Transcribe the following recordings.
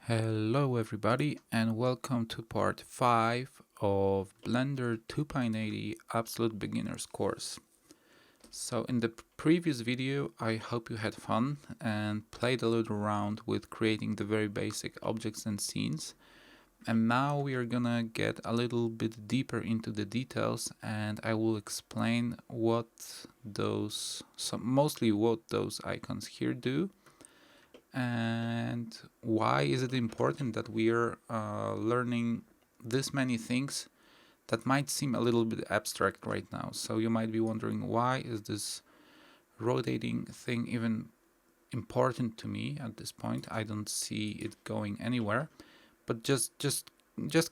Hello everybody and welcome to part 5 of Blender 2.80 Absolute Beginners course. So in the previous video I hope you had fun and played a little around with creating the very basic objects and scenes. And now we are gonna get a little bit deeper into the details and I will explain mostly what those icons here do. And why is it important that we are learning this many things that might seem a little bit abstract right now? So you might be wondering, why is this rotating thing even important to me at this point? I don't see it going anywhere, but just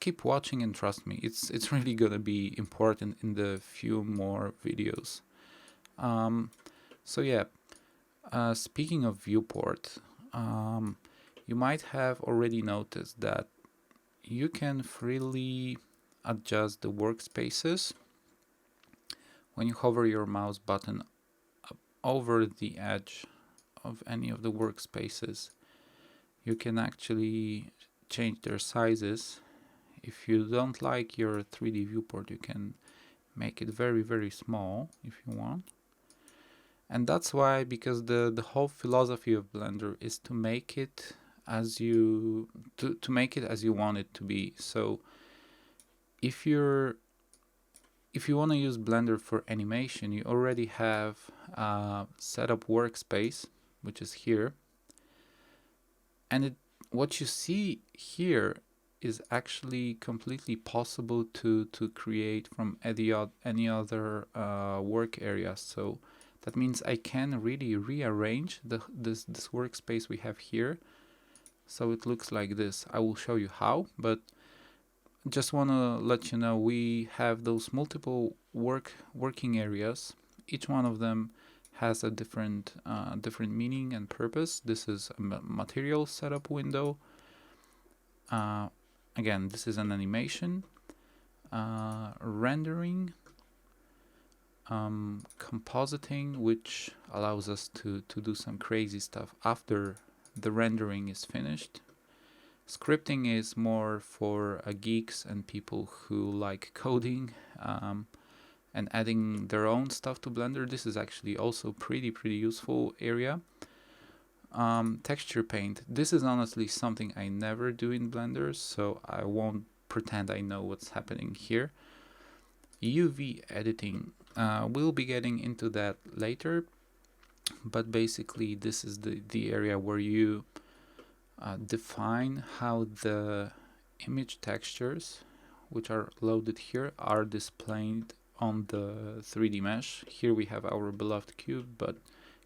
keep watching and trust me, it's really gonna be important in the few more videos. So yeah, speaking of viewport, you might have already noticed that you can freely adjust the workspaces when you hover your mouse button over the edge of any of the workspaces. You can actually change their sizes. If you don't like your 3D viewport, you can make it very small if you want. And that's why, because the whole philosophy of Blender is to make it as you want it to be. So if you want to use Blender for animation, you already have a setup workspace, which is here, and what you see here is actually completely possible to create from any other work area. So that means I can really rearrange this workspace we have here, so it looks like this. I will show you how, but just want to let you know we have those multiple working areas. Each one of them has a different meaning and purpose. This is a material setup window. Again, this is an animation, rendering, compositing, which allows us to do some crazy stuff after the rendering is finished. Scripting is more for geeks and people who like coding and adding their own stuff to Blender. This is actually also pretty useful area. Texture paint. This is honestly something I never do in Blender, so I won't pretend I know what's happening here. UV editing. We'll be getting into that later, but basically this is the area where you define how the image textures, which are loaded here, are displayed on the 3D mesh. Here we have our beloved cube, but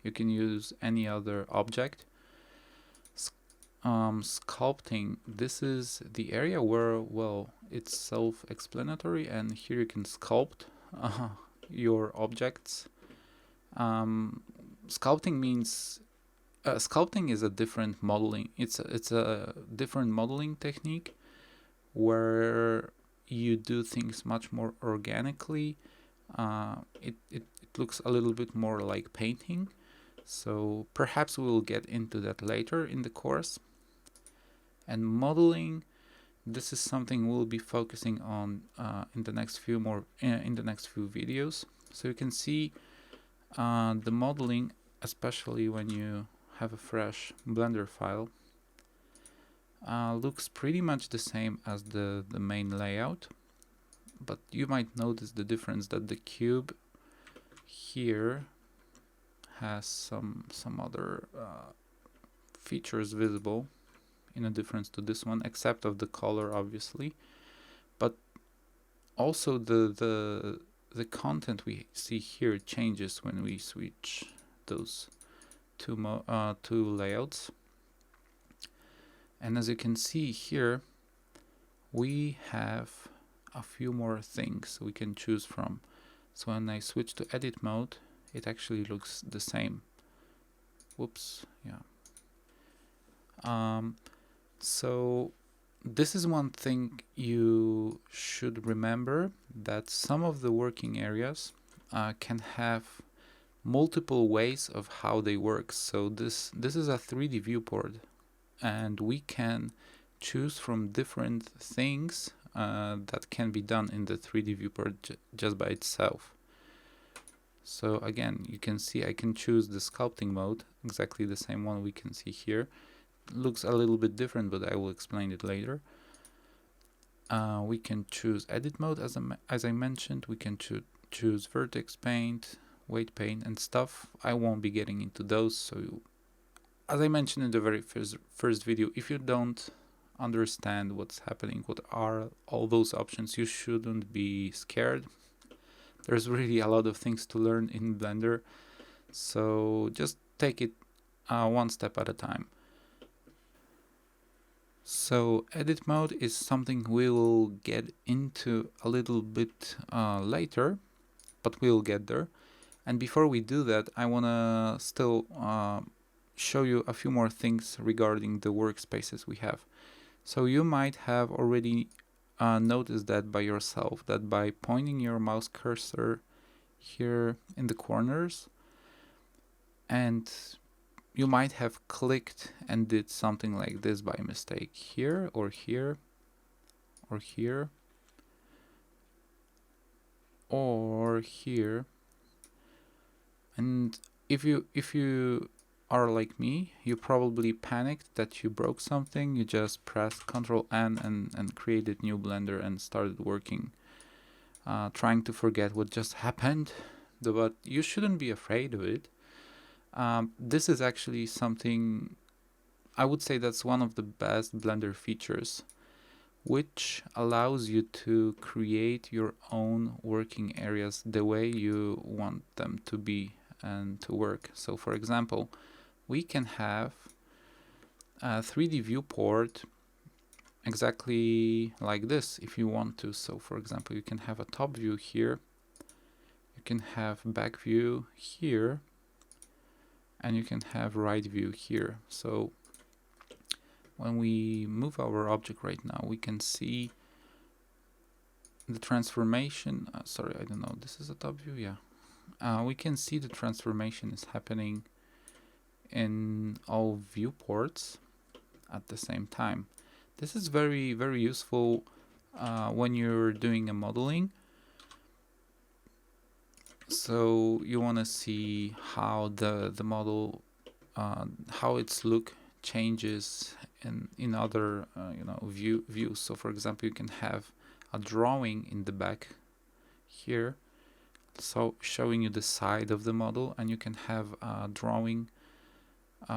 you can use any other object. Sculpting. This is the area where, well, it's self-explanatory, and here you can sculpt your objects. Sculpting means sculpting is a different modeling. It's a different modeling technique where you do things much more organically. It looks a little bit more like painting. So perhaps we will get into that later in the course. And modeling, this is something we'll be focusing on in the next few videos. So you can see the modeling, especially when you have a fresh Blender file, looks pretty much the same as the main layout, but you might notice the difference that the cube here has some other features visible in a difference to this one, except of the color, obviously, but also the content we see here changes when we switch those two layouts. And as you can see here, we have a few more things we can choose from. So when I switch to edit mode, it actually looks the same. Whoops, yeah. So this is one thing you should remember, that some of the working areas can have multiple ways of how they work. So this is a 3D viewport, and we can choose from different things that can be done in the 3D viewport just by itself. So again, you can see I can choose the sculpting mode, exactly the same one we can see here. It looks a little bit different, but I will explain it later. We can choose edit mode, as I mentioned. We can choose vertex paint, weight paint, and stuff. I won't be getting into those. So, as I mentioned in the very first video, if you don't understand what's happening, what are all those options, you shouldn't be scared. There's really a lot of things to learn in Blender, so just take it one step at a time. So edit mode is something we will get into a little bit later, but we'll get there. And before we do that, I want to still show you a few more things regarding the workspaces we have. So you might have already noticed that by yourself, that by pointing your mouse cursor here in the corners, and you might have clicked and did something like this by mistake here or here or here or here. And if you are like me, you probably panicked that you broke something. You just pressed Ctrl N and created new Blender and started working, trying to forget what just happened. But you shouldn't be afraid of it. This is actually something, I would say that's one of the best Blender features, which allows you to create your own working areas the way you want them to be and to work. So for example, we can have a 3D viewport exactly like this if you want to. So for example, you can have a top view here, you can have back view here, and you can have right view here. So when we move our object right now, we can see the transformation. Sorry, I don't know, this is a top view, yeah. We can see the transformation is happening in all viewports at the same time. This is very, very useful when you're doing a modeling. So you want to see how the model, how its look changes in other views. So for example, you can have a drawing in the back here, so showing you the side of the model, and you can have a drawing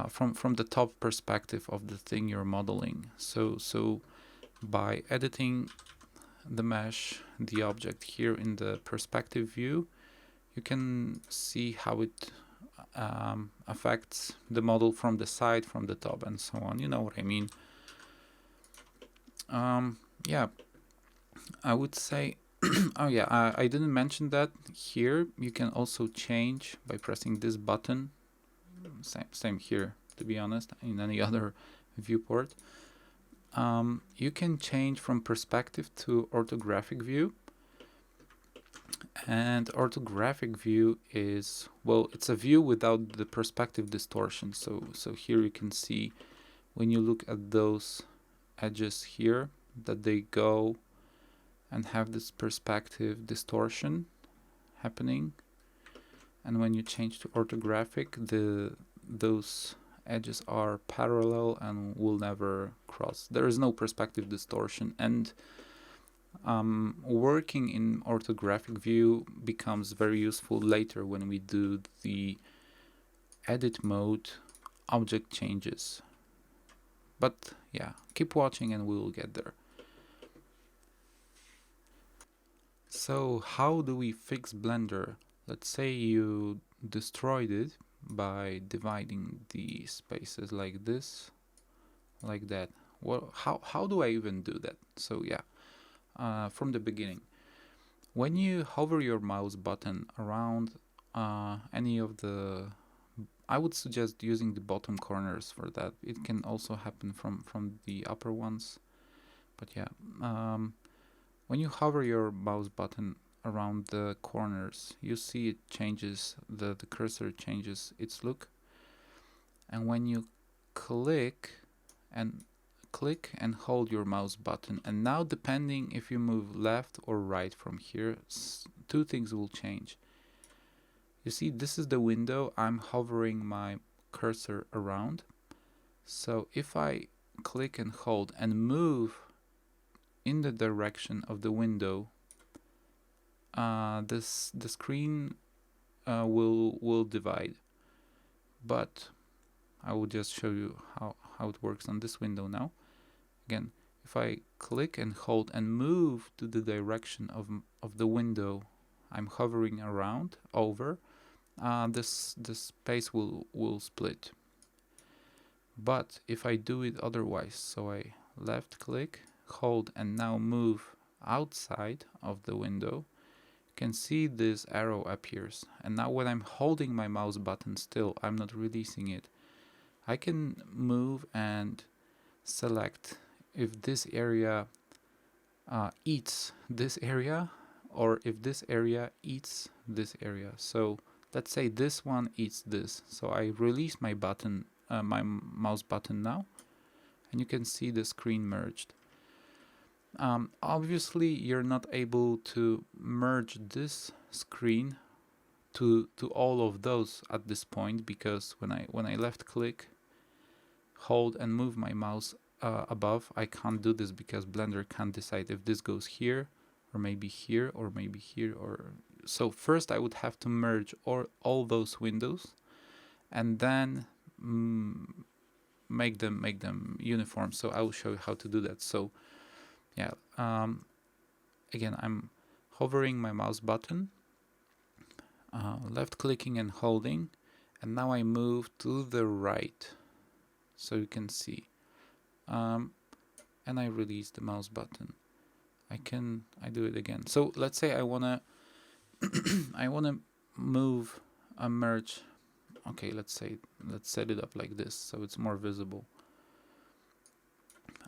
from the top perspective of the thing you're modeling. So by editing the mesh, the object here in the perspective view, you can see how it affects the model from the side, from the top, and so on. You know what I mean. Yeah, I would say oh yeah, I didn't mention that here you can also change by pressing this button. Same here, to be honest, in any other viewport. You can change from perspective to orthographic view. And orthographic view is, well, it's a view without the perspective distortion. So here you can see when you look at those edges here that they go and have this perspective distortion happening. And when you change to orthographic, those edges are parallel and will never cross. There is no perspective distortion, and working in orthographic view becomes very useful later when we do the edit mode object changes. But yeah, keep watching and we will get there. So how do we fix Blender? Let's say you destroyed it by dividing the spaces like this, like that. Well, how do I even do that? So yeah, from the beginning, when you hover your mouse button around any of the, I would suggest using the bottom corners for that. It can also happen from the upper ones, but yeah, when you hover your mouse button around the corners, you see it changes, the cursor changes its look. And when you click and click and hold your mouse button, and now depending if you move left or right from here, two things will change. You see, this is the window. I'm hovering my cursor around. So if I click and hold and move in the direction of the window, the screen will divide. But I will just show you how it works on this window now. Again, if I click and hold and move to the direction of the window I'm hovering around over, this space will split. But if I do it otherwise, so I left click, hold, and now move outside of the window, you can see this arrow appears. And now when I'm holding my mouse button still, I'm not releasing it, I can move and select if this area eats this area, or if this area eats this area. So let's say this one eats this. So I release my button, my mouse button now, and you can see the screen merged. Obviously, you're not able to merge this screen to all of those at this point, because when I left click, hold, and move my mouse above, I can't do this because Blender can't decide if this goes here, or maybe here, or maybe here, or so. First, I would have to merge all those windows, and then make them uniform. So I will show you how to do that. So yeah, again, I'm hovering my mouse button, left clicking and holding, and now I move to the right, so you can see, and I release the mouse button. I do it again. So let's say I wanna move a merge. Okay, let's set it up like this so it's more visible.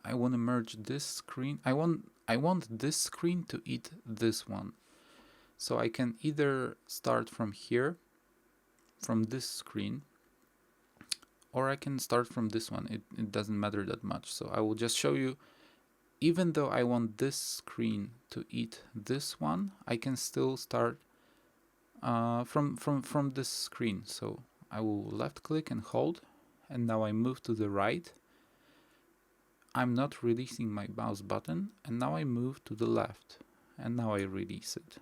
I want to merge this screen. I want this screen to eat this one. So I can either start from here, from this screen, or I can start from this one. It doesn't matter that much. So I will just show you, even though I want this screen to eat this one, I can still start from this screen. So I will left click and hold, and now I move to the right. I'm not releasing my mouse button, and now I move to the left, and now I release it.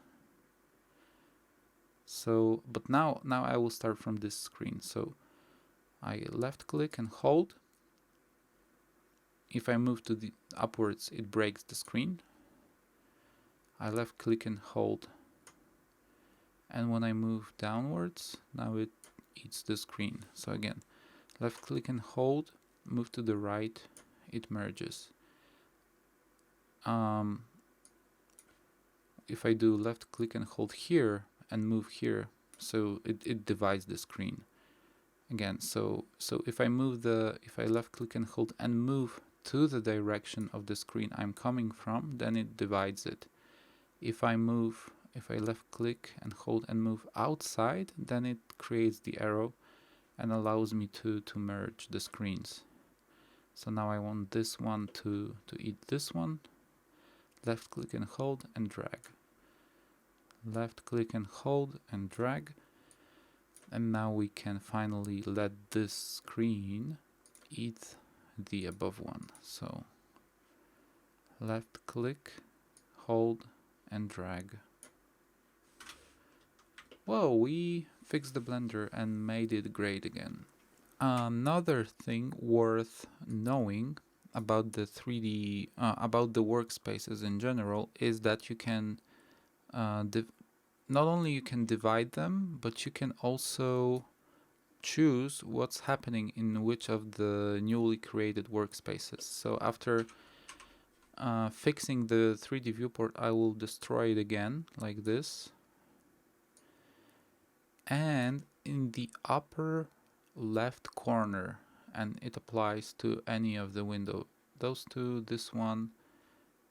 So, but now I will start from this screen. So I left click and hold. If I move to the upwards, it breaks the screen. I left click and hold, and when I move downwards, now it eats the screen. So again, left click and hold, move to the right, it merges. If I do left click and hold here and move here, so it divides the screen again. So if I left click and hold and move to the direction of the screen I'm coming from, then it divides it. If I left click and hold and move outside, then it creates the arrow and allows me to merge the screens. So now I want this one to eat this one. Left click and hold and drag. Left click and hold and drag. And now we can finally let this screen eat the above one. So left click, hold, and drag. Whoa, we fixed the Blender and made it great again. Another thing worth knowing about the 3D, about the workspaces in general, is that you can not only you can divide them, but you can also choose what's happening in which of the newly created workspaces. So after fixing the 3D viewport, I will destroy it again like this, and in the upper left corner, and it applies to any of the window, those two, this one,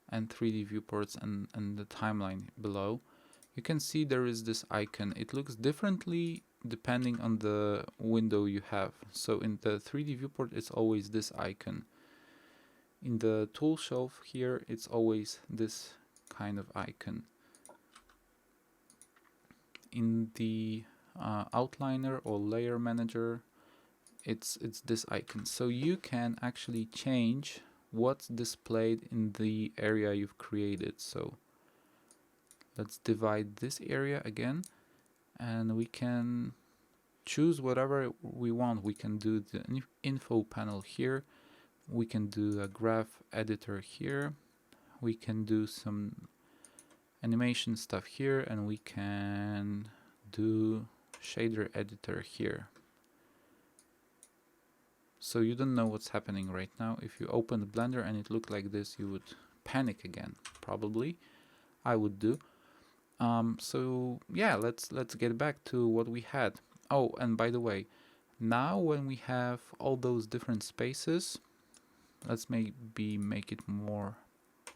and 3D viewports, and the timeline below, you can see there is this icon. It looks differently depending on the window you have. So in the 3D viewport, it's always this icon. In the tool shelf here, it's always this kind of icon. In the outliner or layer manager, it's this icon. So you can actually change what's displayed in the area you've created. So let's divide this area again, and we can choose whatever we want. We can do the info panel here, we can do a graph editor here, we can do some animation stuff here, and we can do shader editor here. So you don't know what's happening right now. If you open the Blender and it looked like this, you would panic again, probably. I would do. So yeah, let's get back to what we had. Oh, and by the way, now when we have all those different spaces, let's maybe make it more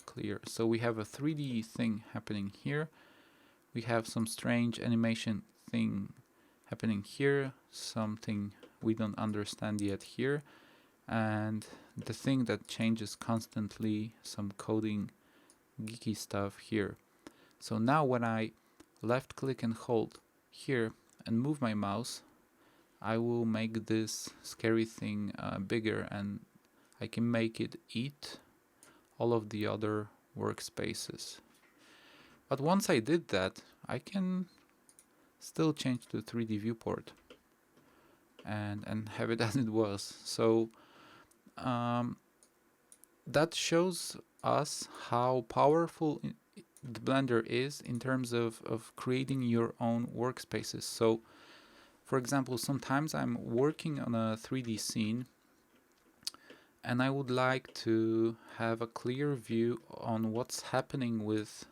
clear. So we have a 3D thing happening here. We have some strange animation thing happening here, something we don't understand yet here, and the thing that changes constantly, some coding geeky stuff here. So now when I left click and hold here and move my mouse, I will make this scary thing bigger, and I can make it eat all of the other workspaces. But once I did that, I can still change to 3D viewport and have it as it was. So that shows us how powerful the Blender is in terms of creating your own workspaces. So for example, sometimes I'm working on a 3D scene and I would like to have a clear view on what's happening with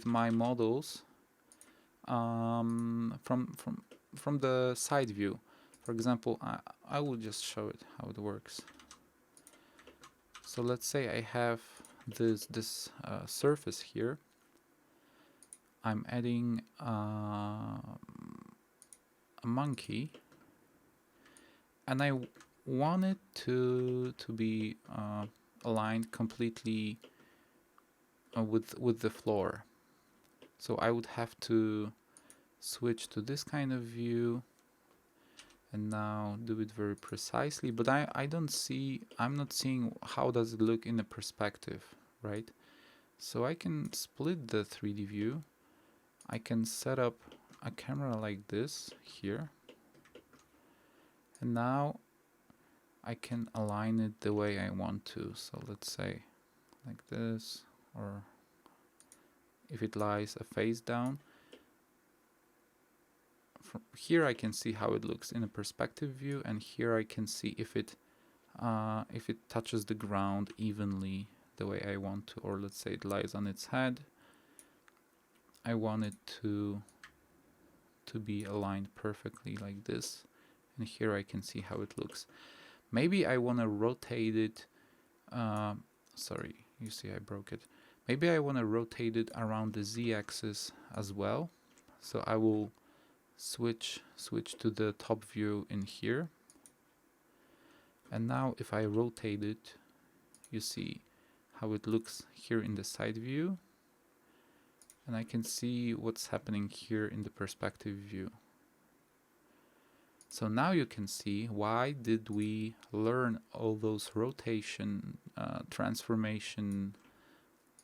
my models from the side view. For example, I will just show it how it works. So let's say I have this surface here. I'm adding a monkey, and I want it to be aligned completely with the floor. So I would have to switch to this kind of view and now do it very precisely, but I'm not seeing how does it look in the perspective, right? So I can split the 3D view. I can set up a camera like this here, and now I can align it the way I want to. So let's say like this, or if it lies a face down. From here I can see how it looks in a perspective view, and here I can see if it touches the ground evenly the way I want to, or let's say it lies on its head. I want it to be aligned perfectly like this, and here I can see how it looks. Maybe I want to rotate it. Sorry, you see I broke it. Maybe I want to rotate it around the z-axis as well. So I will switch to the top view in here. And now if I rotate it, you see how it looks here in the side view. And I can see what's happening here in the perspective view. So now you can see why did we learn all those rotation, transformation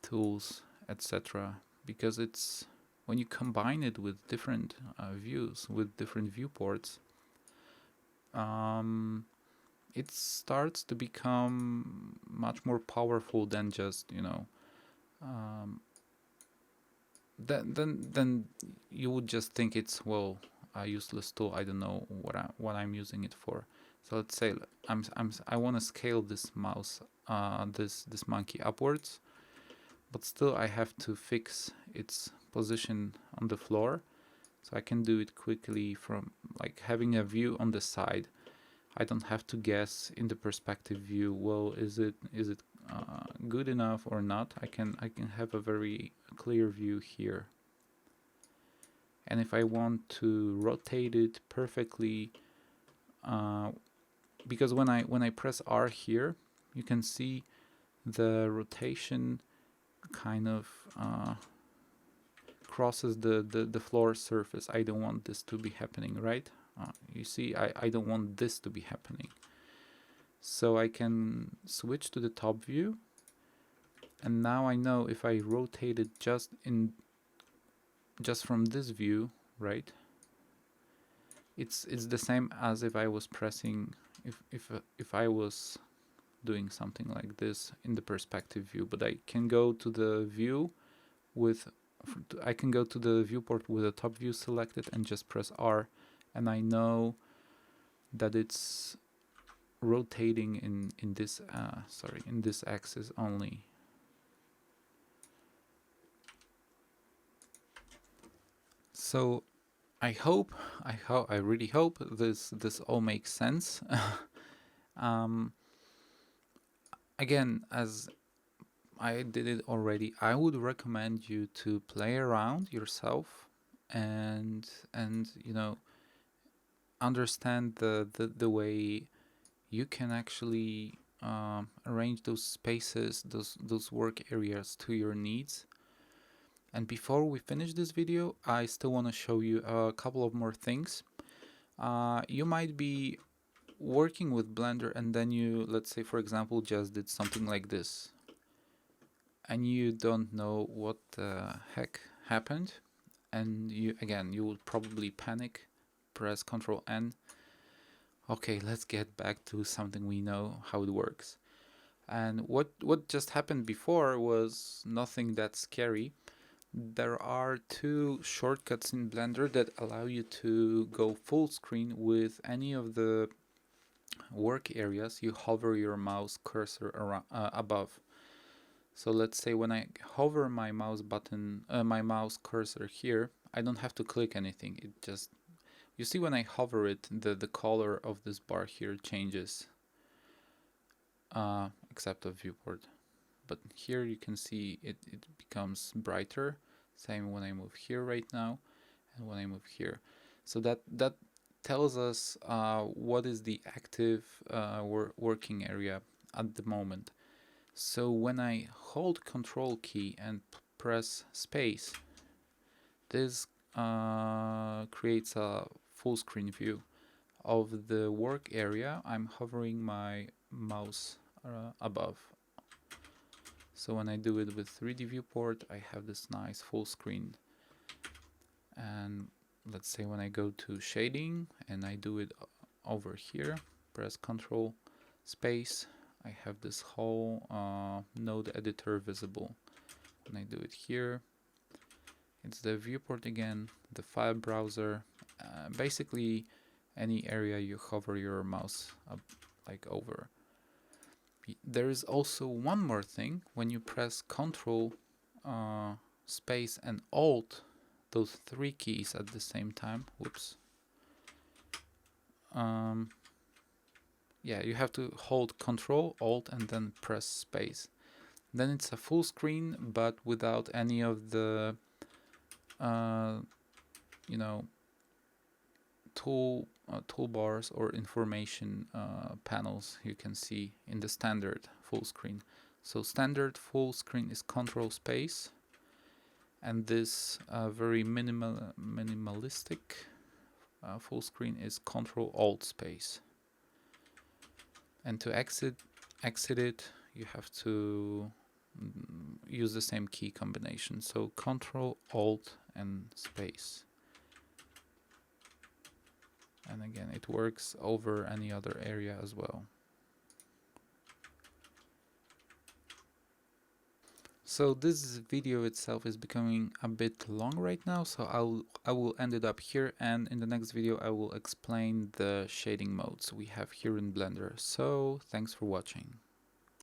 tools, etc. Because it's when you combine it with different views, with different viewports, it starts to become much more powerful than just, you know, then you would just think it's, well, a useless tool. I don't know what I'm using it for. So let's say I want to scale this mouse, this monkey upwards, but still I have to fix its position on the floor. So I can do it quickly from like having a view on the side. I don't have to guess in the perspective view, well, is it good enough or not. I can have a very clear view here. And if I want to rotate it perfectly, because when I press R here, you can see the rotation kind of crosses the floor surface. I don't want this to be happening, right? You see, I don't want this to be happening. So I can switch to the top view, and now I know if I rotate it just from this view, right? It's the same as if I was pressing, if I was doing something like this in the perspective view. But I can go to the view with, I can go to the viewport with the top view selected and just press R, and I know that it's rotating in this in this axis only. So I really hope this all makes sense. Again, as I did it already, I would recommend you to play around yourself and you know, understand the way you can actually arrange those spaces, those work areas to your needs. And before we finish this video, I still want to show you a couple of more things. You might be working with Blender and then you, let's say for example, just did something like this, and you don't know what the heck happened, and you would probably panic, press Ctrl N. Okay, let's get back to something we know how it works. And what just happened before was nothing that scary. There are two shortcuts in Blender that allow you to go full screen with any of the work areas you hover your mouse cursor around, above. So let's say when I hover my mouse button, my mouse cursor here, I don't have to click anything. It just, you see when I hover it, the color of this bar here changes, except of viewport. But here you can see it becomes brighter. Same when I move here right now, and when I move here. So that tells us what is the active working area at the moment. So when I hold Control key and press space, this creates a full screen view of the work area I'm hovering my mouse above. So when I do it with 3D viewport, I have this nice full screen. And let's say when I go to shading and I do it over here, press Control space, I have this whole node editor visible. When I do it here, it's the viewport again, the file browser, basically any area you hover your mouse up, like over. There is also one more thing. When you press Control, space and Alt, those three keys at the same time, whoops. Yeah, you have to hold Control, Alt, and then press space. Then it's a full screen, but without any of the, you know, toolbars or information panels you can see in the standard full screen. So standard full screen is Control space, and this very minimalistic full screen is Control Alt space. And to exit it, you have to use the same key combination. So Control Alt and space. And again, it works over any other area as well. So this video itself is becoming a bit long right now, so I will end it up here, and in the next video I will explain the shading modes we have here in Blender. So thanks for watching.